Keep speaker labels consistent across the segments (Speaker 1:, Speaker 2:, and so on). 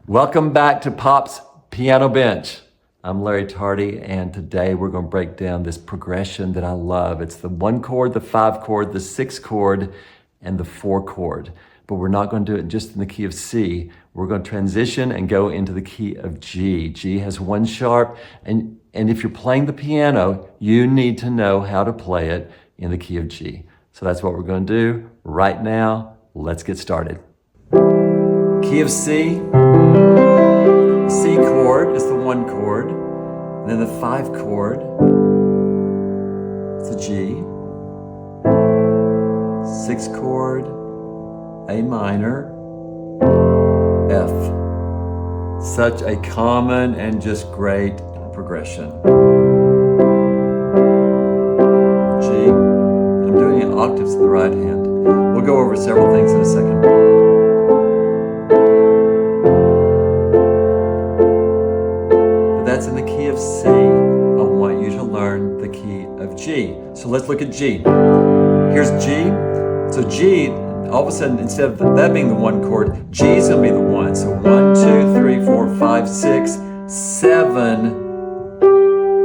Speaker 1: Welcome back to Pop's Piano Bench. I'm Larry Tardy, and today we're going to break down this progression that I love. It's the 1 chord, the 5 chord, the 6 chord, and the 4 chord. But we're not going to do it just in the key of C. We're going to transition and go into the key of G. G has 1 sharp, and if you're playing the piano, you need to know how to play it in the key of G. So that's what we're going to do right now. Let's get started. Key of C. C chord is the 1 chord, and then the 5 chord is the G, 6 chord, A minor, F. Such a common and just great progression. G. I'm doing it octaves in the right hand. We'll go over several things in a second. That's in the key of C. I want you to learn the key of G. So let's look at G. Here's G. So G, all of a sudden, instead of that being the 1 chord, G is going to be the 1. So 1, 2, 3, 4, 5, 6, 7,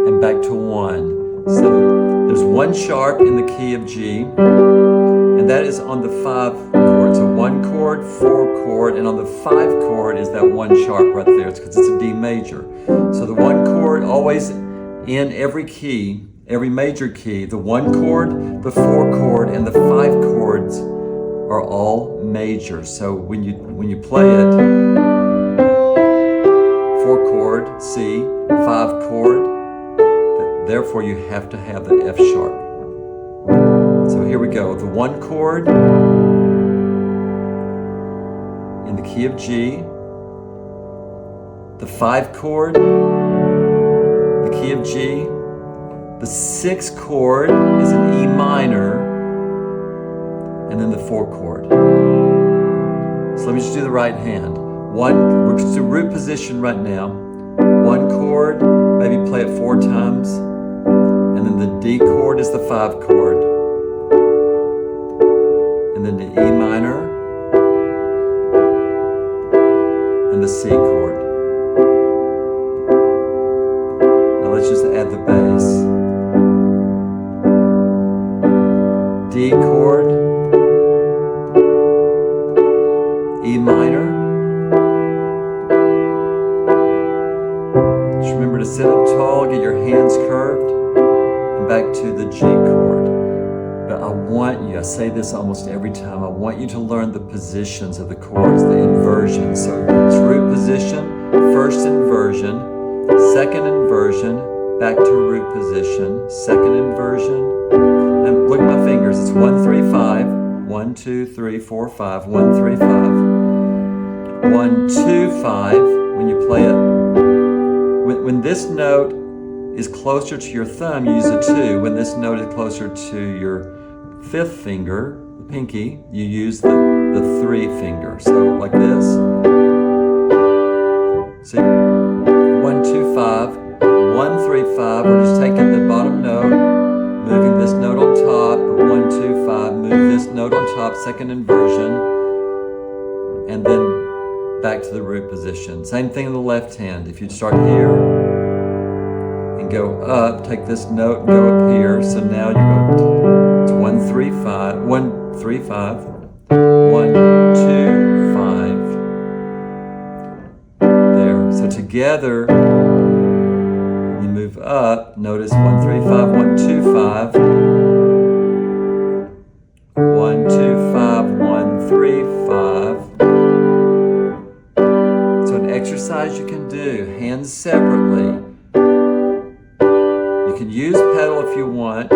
Speaker 1: and back to 1. So there's 1 sharp in the key of G, and that is on the 5 chord. So 1 chord, 4 chord, and on the 5 chord is that 1 sharp right there. It's because it's a D major. So the 1 chord always in every key, every major key, the 1 chord, the 4 chord, and the 5 chords are all major. So when you play it, 4 chord, C, 5 chord, therefore you have to have the F sharp. So here we go. The 1 chord in the key of G, the 5 chord, the key of G, the 6 chord is an E minor, and then the 4 chord. So let me just do the right hand. We're just in root position right now. 1 chord, maybe play it 4 times, and then the D chord is the 5 chord, and then the E minor, and the C chord. Let's just add the bass. D chord, E minor. Just remember to sit up tall, get your hands curved, and back to the G chord. But I say this almost every time, I want you to learn the positions of the chords, the inversions. So it's root position, first inversion, second inversion, back to root position, second inversion, and look at my fingers, it's 1, 3, 5, 1, 2, 3, 4, 5, 1, 3, 5, 1, 2, 5, when you play it, when this note is closer to your thumb, you use a 2, when this note is closer to your 5th finger, the pinky, you use the 3 finger, so like this, see, 1, 2, 5, 1, 3, 5, we're just taking the bottom note, moving this note on top, 1, 2, 5, move this note on top, second inversion, and then back to the root position. Same thing in the left hand. If you start here and go up, take this note and go up here, so now you go, it's 1, 3, 5, 1, 3, 5, 1, 2, 5. There, so together, move up, notice 1, 3, 5, 1, 2, 5, 1, 2, 5, 1, 3, 5. So an exercise you can do, hands separately. You can use pedal if you want,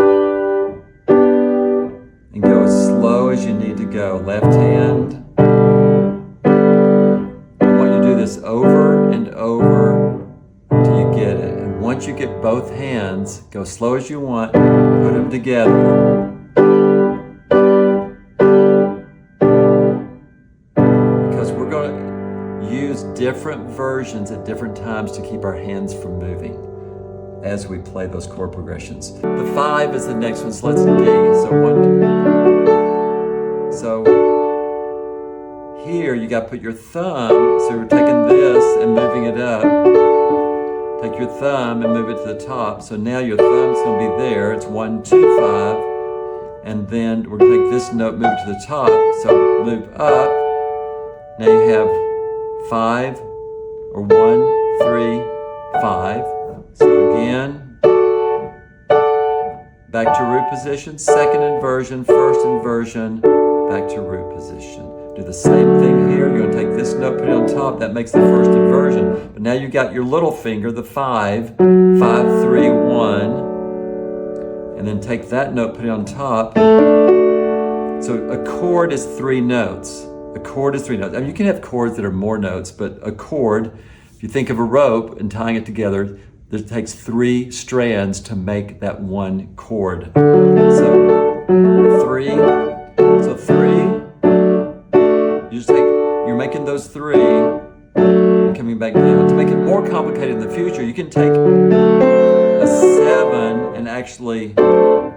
Speaker 1: and go as slow as you need to go. Left hand. I want you to do this over and over till you get it. Once you get both hands, go as slow as you want, put them together. Because we're going to use different versions at different times to keep our hands from moving as we play those chord progressions. The 5 is the next one, so let's D. So here, you got to put your thumb, so we're taking this and moving it up. Take your thumb and move it to the top. So now your thumb's going to be there. It's 1, 2, 5. And then we're going to take this note, move it to the top. So move up. Now you have 5, or 1, 3, 5. So again, back to root position, second inversion, first inversion, back to root position. Do the same thing here. You're going to take this note, put it on top. That makes the first inversion. But now you got your little finger, the 5, 5, 3, 1. And then take that note, put it on top. So a chord is 3 notes. A chord is 3 notes. I mean, you can have chords that are more notes, but a chord, if you think of a rope and tying it together, it takes 3 strands to make that one chord. So 3. So 3. You're making those 3 and coming back down. To make it more complicated in the future, you can take a 7 and actually, you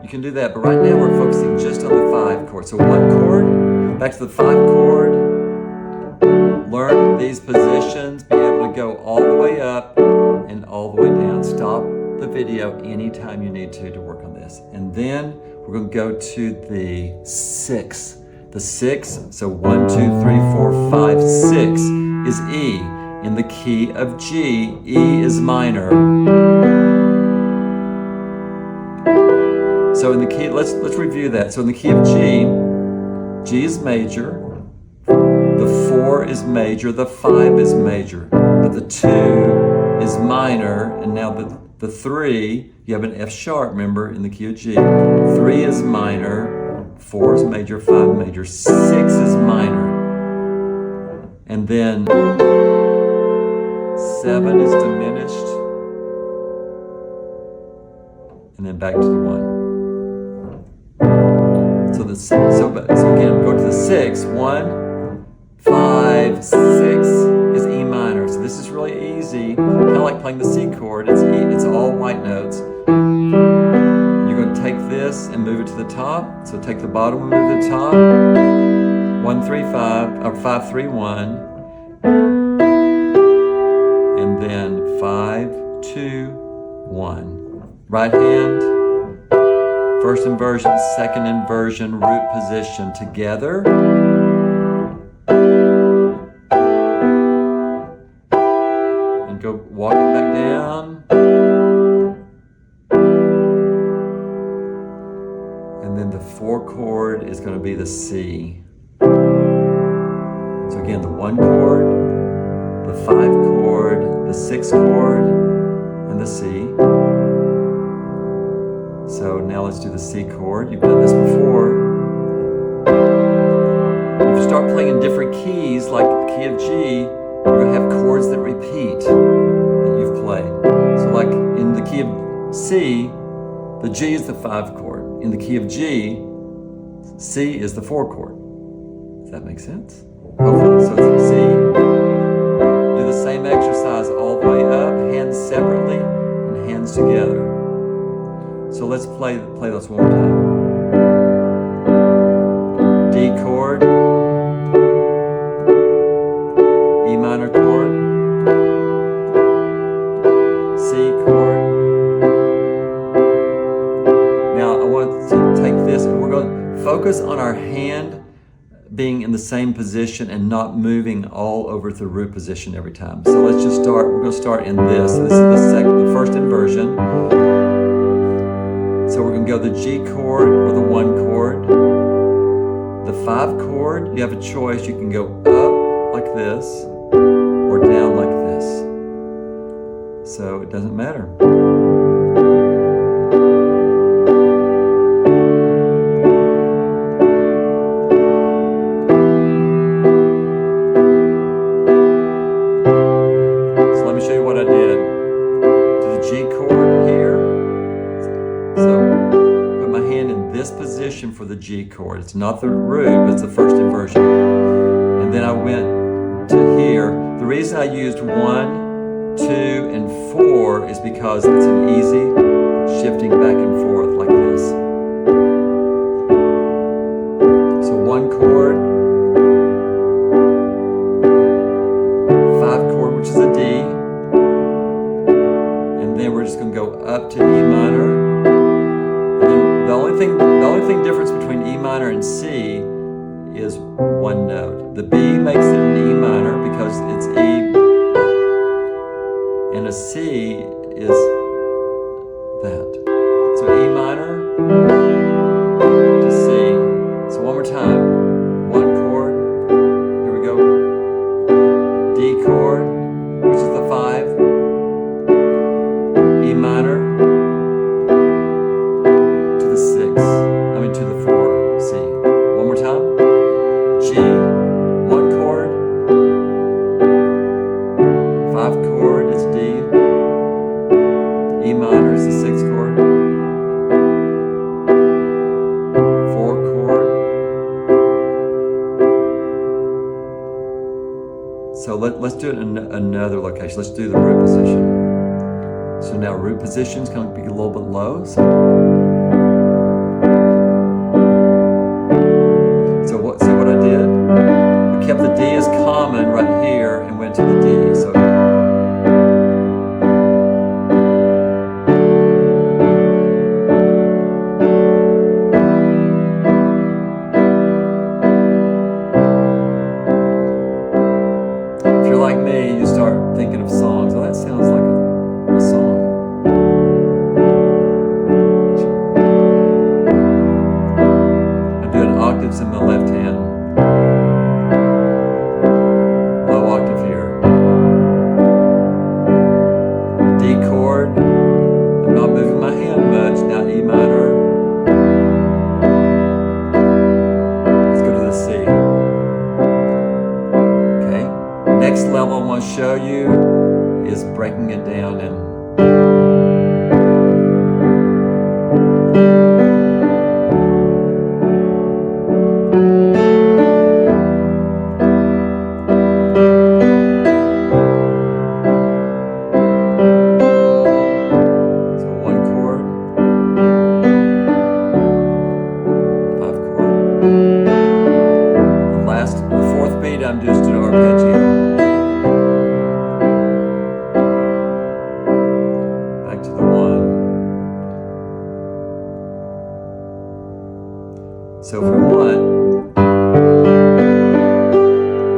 Speaker 1: can do that. But right now we're focusing just on the 5 chord. So 1 chord, back to the 5 chord, learn these positions, be able to go all the way up and all the way down. Stop the video anytime you need to work on this. And then we're going to go to the 6. The 6, so 1, 2, 3, 4, 5, 6 is E in the key of G. E is minor. So in the key, let's review that. So in the key of G, G is major, the 4 is major, the 5 is major, but the 2 is minor, and now the 3, you have an F sharp, remember, in the key of G. 3 is minor, 4 is major, 5 major, 6 is minor. And then 7 is diminished. And then back to the 1. So again, go to the 6. 1, 5, 6 is E minor. So this is really easy. Kind of like playing the C chord. It's E, it's all white notes. You're going to take this and move it to the top. So take the bottom and move to the top. 1, 3, 5, or 5, 3, 1. And then 5, 2, 1. Right hand, first inversion, second inversion, root position together. And go walking back down. And then the 4 chord is going to be the C. So again, the 1 chord, the 5 chord, the 6 chord, and the C. So now let's do the C chord. You've done this before. If you start playing in different keys, like the key of G, you're going to have chords that repeat that you've played. So like in the key of C, the G is the 5 chord. In the key of G, C is the 4 chord. Does that make sense? Hopefully. So it's C. Do the same exercise all the way up, hands separately and hands together. So let's play those one more time. D chord, E minor chord, C chord. Now I want to take this and we're going to focus on our hand being in the same position and not moving all over to the root position every time. So let's just start, we're going to start in this. So this is the first inversion. So we're going to go the G chord or the 1 chord. The 5 chord, you have a choice. You can go up like this or down like this. So it doesn't matter. So let me show you what I did. To the G chord here. So put my hand in this position for the G chord. It's not the root, but it's the first inversion. And then I went to here. The reason I used 1, 2, and 4 is because it's an easy shifting back and forth like this. The B makes it an E minor because it's E, and a C is that. So E minor to C. So one more time. One chord. Here we go. D chord, which is the 5. E minor to the 6. I mean to the 4. C. One more time. G. One chord. 5 chord is D. E minor is the 6th chord. 4 chord. So let's do it in another location. Let's do the root position. So now root position is going to be a little bit low. So what I did? We kept the D as common right here and went to the D. So if you're like me, you start thinking of songs. Oh, that sounds like a song. I'm doing octaves in my left hand. Low octave here. D chord. I'm not moving my hand much. Now E minor. Let's go to the C. Okay. Next level I want to show you is breaking it down in I'm just an arpeggio. Back to the 1. So if we want,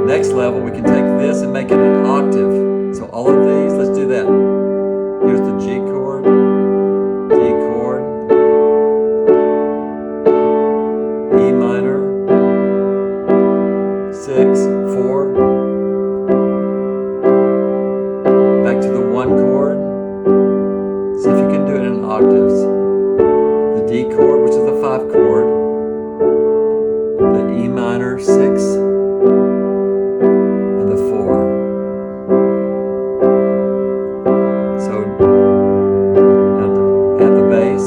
Speaker 1: next level we can take this and make it an octave. So all of these, let's do that. Here's the G chord, D chord, E minor, 6, 4, back to the 1 chord. See if you can do it in octaves. The D chord, which is the 5 chord, the E minor 6, and the 4. So now add the bass.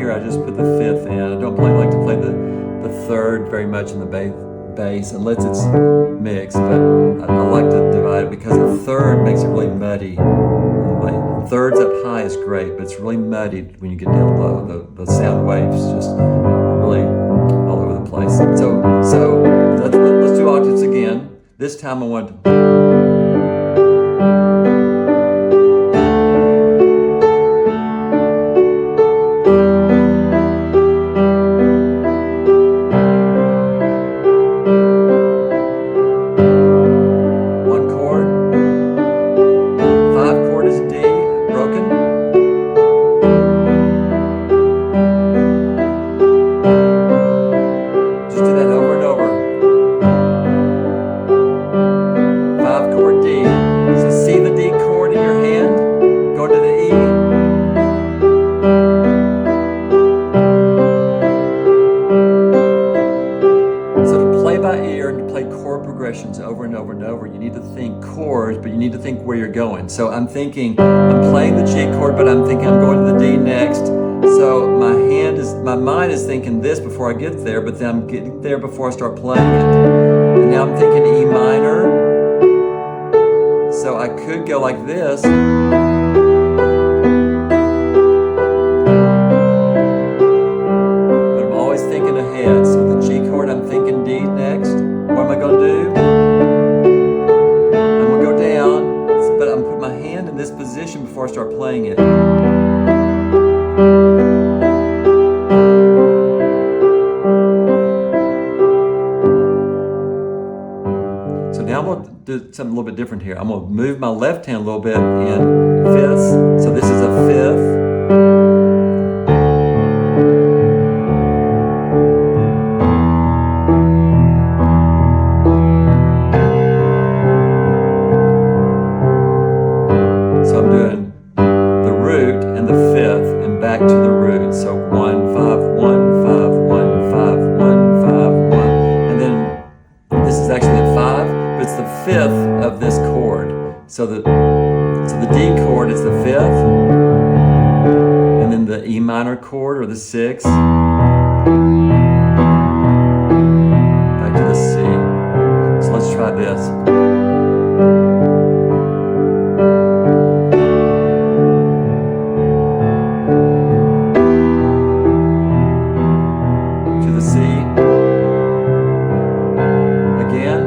Speaker 1: I just put the 5th in. I don't like to play the 3rd very much in the bass unless it's mixed, but I like to divide it because the 3rd makes it really muddy. Like 3rds up high is great, but it's really muddy when you get down low. The sound waves just really all over the place. So let's do octaves again. This time I want to over and over and over. You need to think chords, but you need to think where you're going. So I'm thinking, I'm playing the G chord, but I'm thinking I'm going to the D next. So my mind is thinking this before I get there, but then I'm getting there before I start playing it. And now I'm thinking E minor. So I could go like this. But I'm always thinking ahead. So the G chord, I'm thinking D next. What am I going to do? So now I'm going to do something a little bit different here. I'm going to move my left hand a little bit in fifths. So this is a fifth. So I'm doing the root and the fifth and back to the root. So 1, 5, 1, 5, 1, 5, 1, 5, 1. And then this is actually a 5, but it's the fifth of this chord. So the D chord is the fifth, and then the E minor chord or the sixth, back to the C. So let's try this. To the C. Again.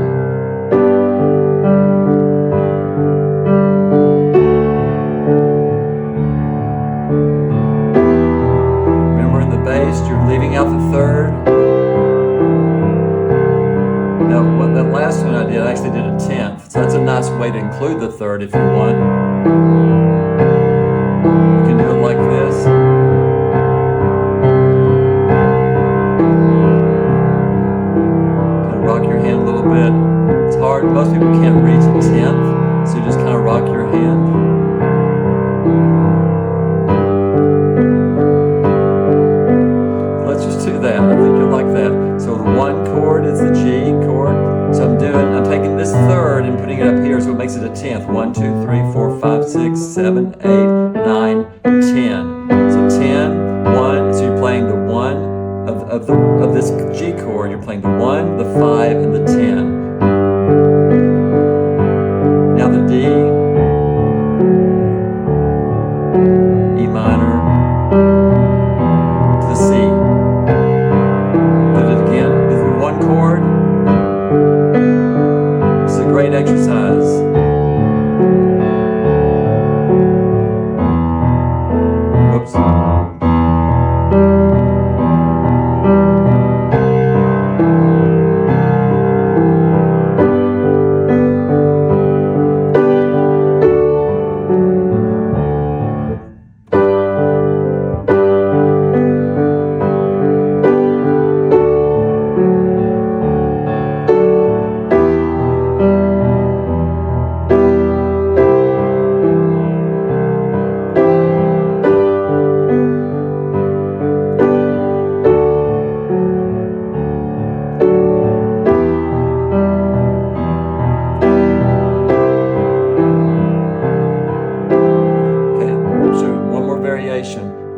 Speaker 1: You're leaving out the third. Now, that last one I did, I actually did a 10th. So that's a nice way to include the third if you want. You can do it like this. Kind of rock your hand a little bit. It's hard. Most people can't reach a 10th, so you just kind of rock your hand. Do that. I think you'll like that. So the 1 chord is the G chord. So I'm taking this third and putting it up here, so it makes it a 10th. 1, 2, 3, 4, 5, 6, 7, 8, 9, 10. So 10, 1. So you're playing the 1 of this G chord. You're playing the 1, the 5, and the 10. Now the D, E minor, to the C. Chord. It's a great exercise. Oops.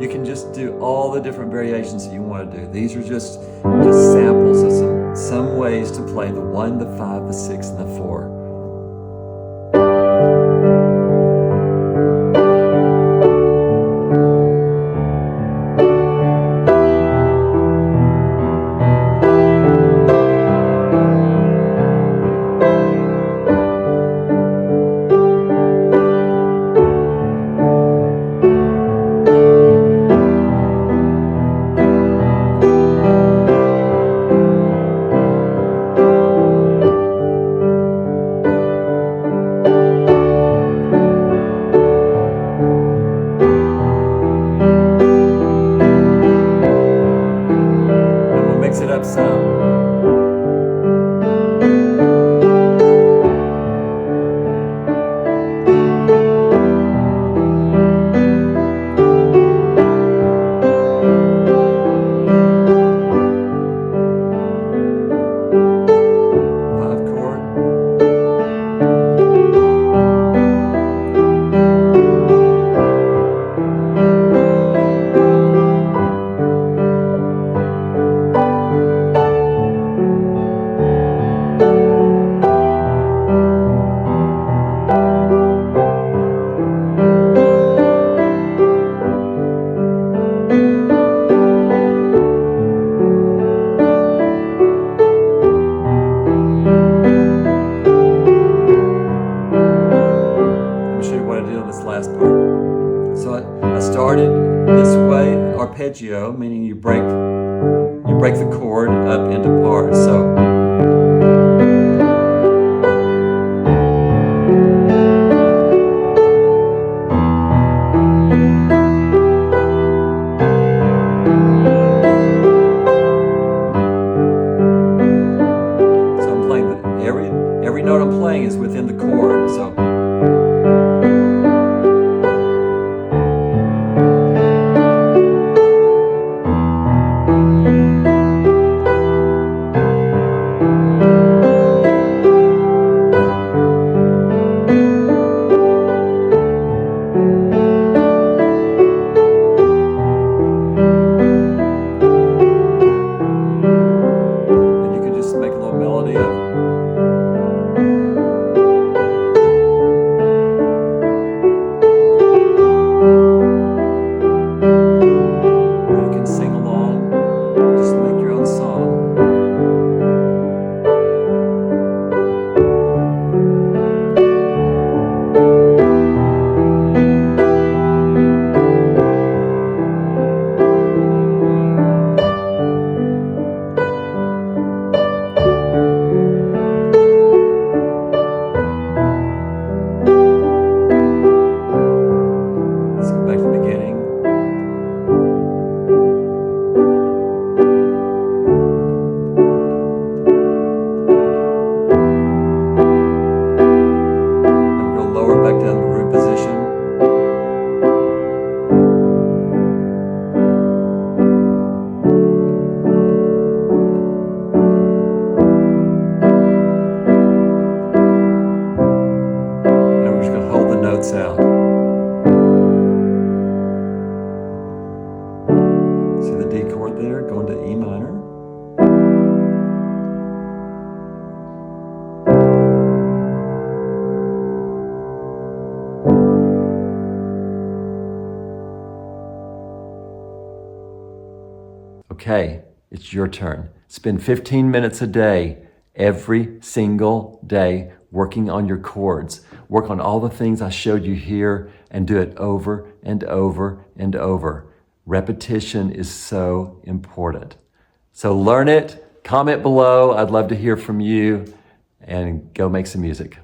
Speaker 1: You can just do all the different variations that you want to do. These are just samples of some ways to play the 1, the 5, the 6, and the 4. Mix it up some. Arpeggio, meaning you break the chord up into parts. So every note I'm playing is within the chord. So sound. See the D chord there, going to E minor. Okay, it's your turn. Spend 15 minutes a day, every single day, working on your chords. Work on all the things I showed you here and do it over and over and over. Repetition is so important. So learn it, comment below. I'd love to hear from you, and go make some music.